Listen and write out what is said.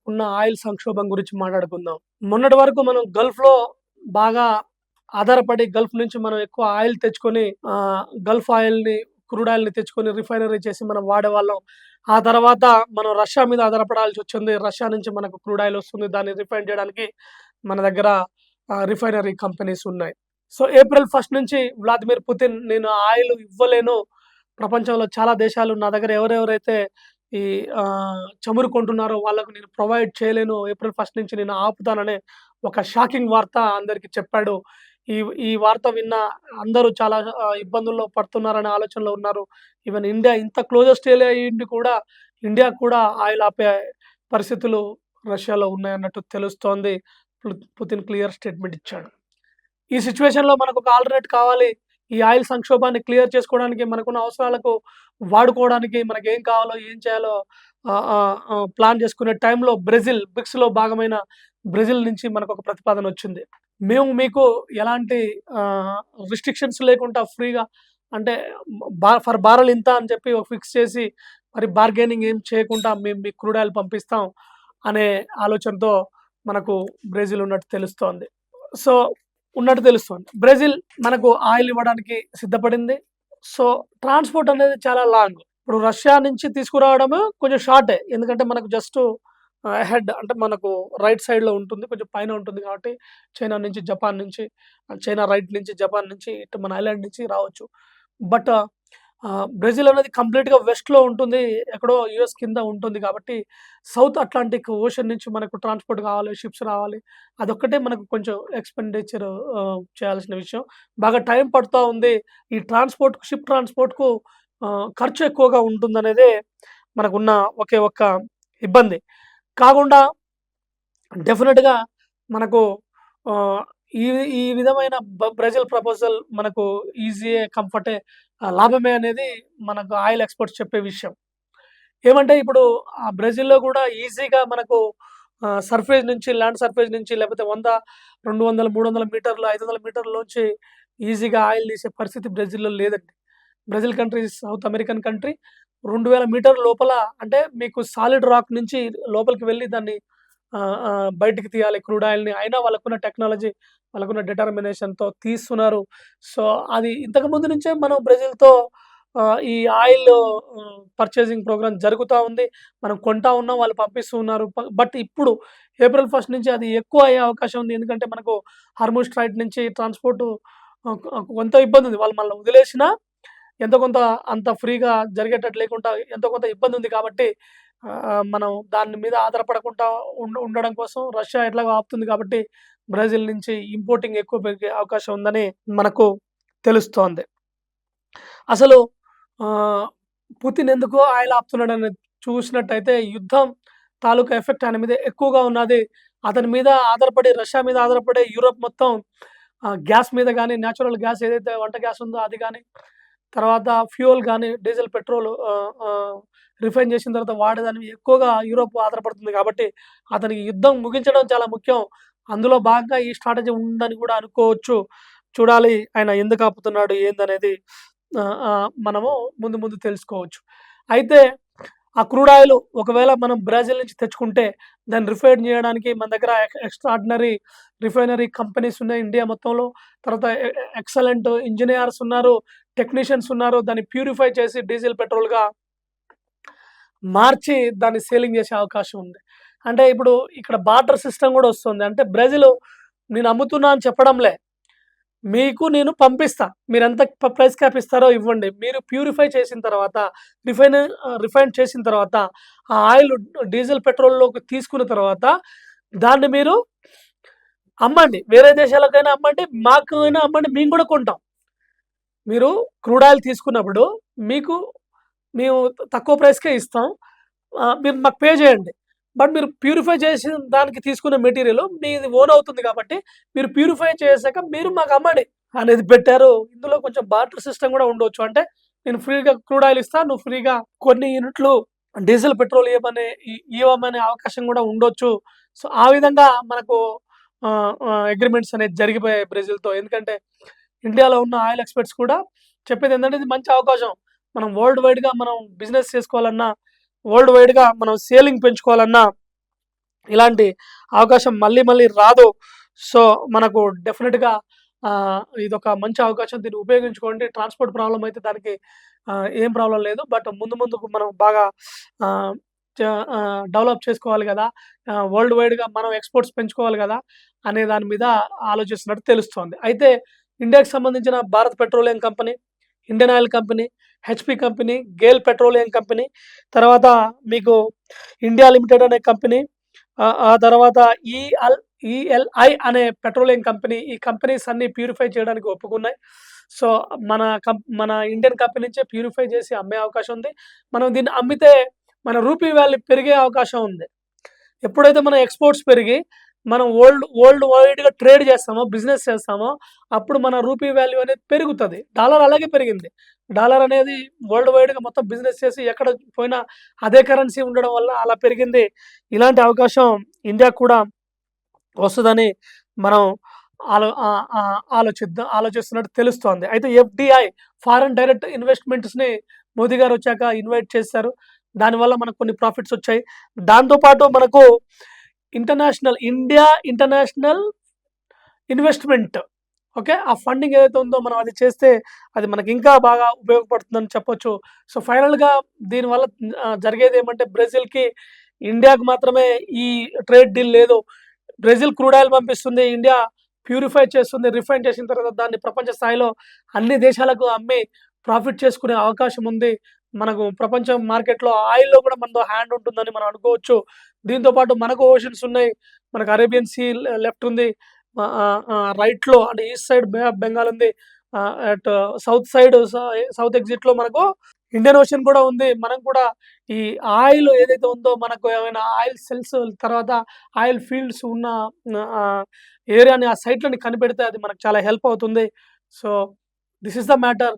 ఉన్న ఆయిల్ సంక్షోభం గురించి మాట్లాడుకుందాం. మొన్నటి వరకు మనం గల్ఫ్‌లో బాగా ఆధారపడి గల్ఫ్ నుంచి మనం ఎక్కువ ఆయిల్ తెచ్చుకొని గల్ఫ్ ఆయిల్‌ని, క్రూడ్ ఆయిల్‌ని తెచ్చుకొని రిఫైనరీ చేసి మనం వాడేవాళ్ళం. ఆ తర్వాత మనం రష్యా మీద ఆధారపడాల్సొచ్చింది. రష్యా నుంచి మనకు క్రూడ్ ఆయిల్ వస్తుంది. దాన్ని రిఫైన్ చేయడానికి మన దగ్గర రిఫైనరీ కంపెనీస్ ఉన్నాయి. సో, ఏప్రిల్ 1 నుంచి వ్లాదిమిర్ పుతిన్ నేను ఆయిల్ ఇవ్వలేను. ప్రపంచంలో చాలా దేశాలు నా దగ్గర ఎవరెవరైతే ఈ చమురు కొంటున్నారో వాళ్ళకు నేను ప్రొవైడ్ చేయలేను. ఏప్రిల్ 1 నుంచి నేను ఆపుతాననే ఒక షాకింగ్ వార్త అందరికి చెప్పాడు. ఈ ఈ వార్త విన్న అందరూ చాలా ఇబ్బందుల్లో పడుతున్నారనే ఆలోచనలో ఉన్నారు. ఈవెన్ ఇండియా ఇంత క్లోజెస్ట్ ఏరియా అయ్యుండి కూడా ఇండియా కూడా ఆయిల్ ఆపే పరిస్థితులు రష్యాలో ఉన్నాయన్నట్టు తెలుస్తోంది. పుతిన్ క్లియర్ స్టేట్మెంట్ ఇచ్చాడు. ఈ సిట్యుయేషన్‌లో మనకొక ఆల్టర్‌నేట్ కావాలి. ఈ ఆయిల్ సంక్షోభాన్ని క్లియర్ చేసుకోవడానికి, మనకున్న అవసరాలకు వాడుకోవడానికి మనకేం కావాలో, ఏం చేయాలో ప్లాన్ చేసుకునే టైంలో బ్రిక్స్‌లో భాగమైన బ్రెజిల్ నుంచి మనకొక ప్రతిపాదనొచ్చింది. మేము మీకు ఎలాంటి రిస్ట్రిక్షన్స్ లేకుండా ఫ్రీగా అంటే ఫర్ బారెల్ ఇంత అని చెప్పి ఫిక్స్ చేసి మరి బార్గెనింగ్ ఏం చేయకుండా మేము మీకు క్రూడ్ ఆయిల్ పంపిస్తాం అనే ఆలోచనతో మనకు బ్రెజిల్ ఉన్నట్టు తెలుస్తోంది. సో, ఉన్నట్టు తెలుస్తోంది. బ్రెజిల్ మనకు ఆయిల్ ఇవ్వడానికి సిద్ధపడింది. సో, ట్రాన్స్‌పోర్ట్ అనేది చాలా లాంగ్. ఇప్పుడు రష్యా నుంచి తీసుకురావడము కొంచెం షార్టే. ఎందుకంటే మనకు జస్ట్ హెడ్ అంటే మనకు రైట్ సైడ్‌లో ఉంటుంది. కొంచెం పైన ఉంటుంది కాబట్టి చైనా నుంచి, జపాన్ నుంచి, చైనా రైట్ నుంచి, జపాన్ నుంచి, ఇటు మన ఐలాండ్ నుంచి రావచ్చు. బట్ బ్రెజిల్ అనేది కంప్లీట్‌గా వెస్ట్‌లో ఉంటుంది. ఎక్కడో యూఎస్ కింద ఉంటుంది కాబట్టి సౌత్ అట్లాంటిక్ ఓషన్ నుంచి మనకు ట్రాన్స్‌పోర్ట్ కావాలి, షిప్స్ రావాలి. అదొక్కటే మనకు కొంచెం ఎక్స్‌పెండిచర్ చేయాల్సిన విషయం. బాగా టైం పడుతా ఉంది. ఈ షిప్ ట్రాన్స్‌పోర్ట్‌కు ఖర్చు ఎక్కువగా ఉంటుందనేదే మనకున్న ఒకే ఒక్క ఇబ్బంది. కాకుండా డెఫినిట్‌గా మనకు ఆహ్, ఈ ఈ విధమైన బ్రెజిల్ ప్రపోజల్ మనకు ఈజీయే, కంఫర్టే, లాభమే అనేది మనకు ఆయిల్ ఎక్స్‌పర్ట్స్ చెప్పే విషయం. ఏమంటే ఇప్పుడు బ్రెజిల్‌లో గూడా ఈజీగా మనకు సర్ఫేస్ నుంచి, ల్యాండ్ సర్ఫేస్ నుంచి లేకపోతే 100, 200, 300 మీటర్లు, 500 మీటర్లలోంచి ఈజీగా ఆయిల్ తీసే పరిస్థితి బ్రెజిల్‌లో లేదండి. Brazil country south American country. 2000 మీటర్ల లోపల అంటే మీకు సాలిడ్ రాక్ నుంచి లోపలికి వెళ్లి దాన్ని బయటికి తీయాలి క్రూడ్ ఆయిల్‌ని. అయినా వాళ్ళకున్న టెక్నాలజీ, వాళ్ళకున్న డిటర్మినేషన్‌తో తీస్తున్నారు. సో, అది ఇంతకు ముందు నుంచే మనం బ్రెజిల్‌తో ఈ ఆయిల్ పర్చేసింగ్ ప్రోగ్రామ్ జరుగుతా ఉంది. మనం కొంటా ఉన్నాం. వాళ్ళు పంపిస్తూ ఉన్నారు. బట్ ఇప్పుడు ఏప్రిల్ 1 నుంచి అది ఎక్కువ అయ్యే అవకాశం ఉంది. ఎందుకంటే మనకు హార్ముజ్ స్ట్రైట్ నుంచి ట్రాన్స్‌పోర్ట్ కొంత ఇబ్బంది ఉంది. వాళ్ళు మనల్ని వదిలేసినా ఎంతో కొంత అంత ఫ్రీగా జరిగేటట్టు లేకుండా ఎంతో కొంత ఇబ్బంది ఉంది కాబట్టి మనం దాని మీద ఆధారపడకుండా ఉండడం కోసం రష్యా ఎట్లాగో ఆపుతుంది కాబట్టి బ్రెజిల్ నుంచి ఇంపోర్టింగ్ ఎక్కువ పెరిగే అవకాశం ఉందని మనకు తెలుస్తోంది. అసలు పుతిన్ ఎందుకు ఆయిల్ ఆపుతున్నాడని చూసినట్టయితే యుద్ధం తాలూకా ఎఫెక్ట్ ఆయన మీద ఎక్కువగా ఉన్నది. అతని మీద ఆధారపడి రష్యా మీద ఆధారపడే యూరోప్ మొత్తం గ్యాస్ మీద గానీ, నేచురల్ గ్యాస్ ఏదైతే వంట గ్యాస్ ఉందో అది గానీ, తర్వాత ఫ్యూయల్ గానీ, డీజిల్, పెట్రోల్ రిఫైన్ చేసిన తర్వాత వాడేదాని మీద ఎక్కువగా యూరోప్ ఆధారపడుతుంది కాబట్టి అతనికి యుద్ధం ముగించడం చాలా ముఖ్యం. అందులో భాగంగా ఈ స్ట్రాటజీ ఉందని కూడా అనుకోవచ్చు. చూడాలి ఆయన ఎందుకు ఆపుతున్నాడు ఏందనేది మనము ముందు ముందు తెలుసుకోవచ్చు. అయితే ఆ క్రూడ్ ఆయిల్ ఒకవేళ మనం బ్రెజిల్ నుంచి తెచ్చుకుంటే దాన్ని రిఫైన్ చేయడానికి మన దగ్గర ఎక్స్ట్రార్డినరీ రిఫైనరీ కంపెనీస్ ఉన్నాయి ఇండియా మొత్తంలో. తర్వాత ఎక్సలెంట్ ఇంజినీర్స్ ఉన్నారు, టెక్నీషియన్స్ ఉన్నారు. దాన్ని ప్యూరిఫై చేసి డీజిల్, పెట్రోల్‌గా మార్చి దాన్ని సేలింగ్ చేసే అవకాశం ఉంది. అంటే ఇప్పుడు ఇక్కడ బార్టర్ సిస్టమ్ గూడా వస్తుంది. అంటే బ్రెజిల్ నేను అమ్ముతున్నా అని చెప్పడంలే. మీకు నేను పంపిస్తా. మీరెంత ప్రైస్ క్యాప్ ఇస్తారో ఇవ్వండి. మీరు ప్యూరిఫై చేసిన తర్వాత రిఫైన్ చేసిన తర్వాత ఆ ఆయిల్ డీజిల్, పెట్రోల్‌లోకి తీసుకున్న తర్వాత దాన్ని మీరు అమ్మండి. వేరే దేశాలకైనా అమ్మండి. మాకైనా అమ్మండి. మేము గూడా కొంటాం. మీరు క్రూడ్ ఆయిల్ తీసుకున్నప్పుడు మీకు మేము తక్కువ ప్రైస్‌కే ఇస్తాం. మీరు మాకు పే చేయండి. బట్ మీరు ప్యూరిఫై చేసిన దానికి తీసుకున్న మెటీరియల్ మీది ఓన్ అవుతుంది కాబట్టి మీరు ప్యూరిఫై చేసాక మీరు మాకు అమ్మండి అనేది పెట్టారు. ఇందులో కొంచెం బార్టర్ సిస్టమ్ గూడా ఉండొచ్చు. అంటే నేను ఫ్రీగా క్రూడ్ ఆయిల్ ఇస్తా. నువ్వు ఫ్రీగా కొన్ని యూనిట్లు డీజిల్, పెట్రోల్ ఇవ్వమనే అవకాశం గూడా ఉండొచ్చు. సో, ఆ విధంగా మనకు అగ్రీమెంట్స్ అనేది జరిగిపోయాయి బ్రెజిల్‌తో. ఎందుకంటే ఇండియాలో ఉన్న ఆయిల్ ఎక్స్‌పర్ట్స్ కూడా చెప్పేదేంటంటే ఇది మంచి అవకాశం. మనం వరల్డ్ వైడ్‌గా మనం బిజినెస్ చేసుకోవాలన్నా, వరల్డ్ వైడ్‌గా మనం సేలింగ్ పెంచుకోవాలన్నా ఇలాంటి అవకాశం మళ్ళీ మళ్ళీ రాదు. సో, మనకు డెఫినిట్‌గా ఇదొక మంచి అవకాశం. దీన్ని ఉపయోగించుకోండి. ట్రాన్స్‌పోర్ట్ ప్రాబ్లమ్ అయితే దానికి ఏం ప్రాబ్లమ్ లేదు. బట్ ముందు ముందుకు మనం బాగా ఆహ్, చ డెవలప్ చేసుకోవాలి గదా! వరల్డ్ వైడ్‌గా మనం ఎక్స్‌పోర్ట్స్ పెంచుకోవాలి గదా! అనే దాని మీద ఆలోచిస్తున్నట్టు తెలుస్తోంది. అయితే ఇండియాకి సంబంధించిన Bharat petroleum company, Indian oil company, HP company, Gayle petroleum company, తర్వాత మీకు ఇండియా లిమిటెడ్ అనే కంపెనీ, ఆ తర్వాత ఈఎల్ఐ అనే పెట్రోలియం కంపెనీ. ఈ కంపెనీస్ అన్నీ ప్యూరిఫై చేయడానికి ఒప్పుకున్నాయి. సో, మన ఇండియన్ కంపెనీ నుంచే ప్యూరిఫై చేసి అమ్మే అవకాశం ఉంది. మనం దీన్ని అమ్మితే మన రూపీ వాల్యూ పెరిగే అవకాశం ఉంది. ఎప్పుడైతే మన ఎక్స్‌పోర్ట్స్ పెరిగి, మనం వరల్డ్ వైడ్‌గా ట్రేడ్ చేస్తామో, బిజినెస్ చేస్తామో, అప్పుడు మన రూపీ వాల్యూ అనేది పెరుగుతది. డాలర్ అలాగే పెరిగింది. డాలర్ అనేది వరల్డ్ వైడ్‌గా మొత్తం బిజినెస్ చేసి ఎక్కడ పోయినా అదే కరెన్సీ ఉండడం వల్ల అలా పెరిగింది. ఇలాంటి అవకాశం ఇండియాకు కూడా వస్తదని మనం ఆలోచిస్తున్నట్టు తెలుస్తోంది. అయితే ఎఫ్‌డిఐ ఫారెన్ డైరెక్ట్ ఇన్వెస్ట్‌మెంట్స్‌ని మోదీ గారొచ్చాక ఇన్వైట్ చేశారు. దానివల్ల మనకు కొన్ని ప్రాఫిట్స్ వచ్చాయి. దాంతో పాటు మనకు ఇండియా ఇంటర్నేషనల్ ఇన్వెస్ట్‌మెంట్, ఓకే. ఆ ఫండింగ్ ఏదైతే ఉందో మనం అది చేస్తే అది మనకి ఇంకా బాగా ఉపయోగపడుతుందని చెప్పొచ్చు. సో, ఫైనల్‌గా దీనివల్ల జరిగేదేమంటే బ్రెజిల్‌కి, ఇండియాకి మాత్రమే ఈ ట్రేడ్ డీల్ లేదు. బ్రెజిల్ క్రూడ్ ఆయిల్ పంపిస్తుంది. ఇండియా ప్యూరిఫై చేస్తుంది. రిఫైన్ చేసిన తర్వాత దాన్ని ప్రపంచ స్థాయిలో అన్ని దేశాలకు అమ్మి ప్రాఫిట్ చేసుకునే అవకాశం ఉంది. మనకు ప్రపంచ మార్కెట్‌లో ఆయిల్‌లో కూడా మనదో హ్యాండ్ ఉంటుందని మనం అనుకోవచ్చు. దీంతో పాటు మనకు ఓషన్స్ ఉన్నాయి. మనకు అరేబియన్ సీ లెఫ్ట్ ఉంది. రైట్‌లో అంటే east side bay of Bengal ఉంది. అటు సౌత్ సైడ్ సౌత్ ఎగ్జిట్‌లో మనకు ఇండియన్ ఓషన్ కూడా ఉంది. మనం కూడా ఈ ఆయిల్ ఏదైతే ఉందో మనకు ఏమైనా ఆయిల్ సెల్స్ తర్వాత ఆయిల్ ఫీల్డ్స్ ఉన్న ఆహ్, ఏరియాని ఆ సైట్‌లని కనిపెడితే అది మనకు చాలా హెల్ప్ అవుతుంది. So, this is the matter.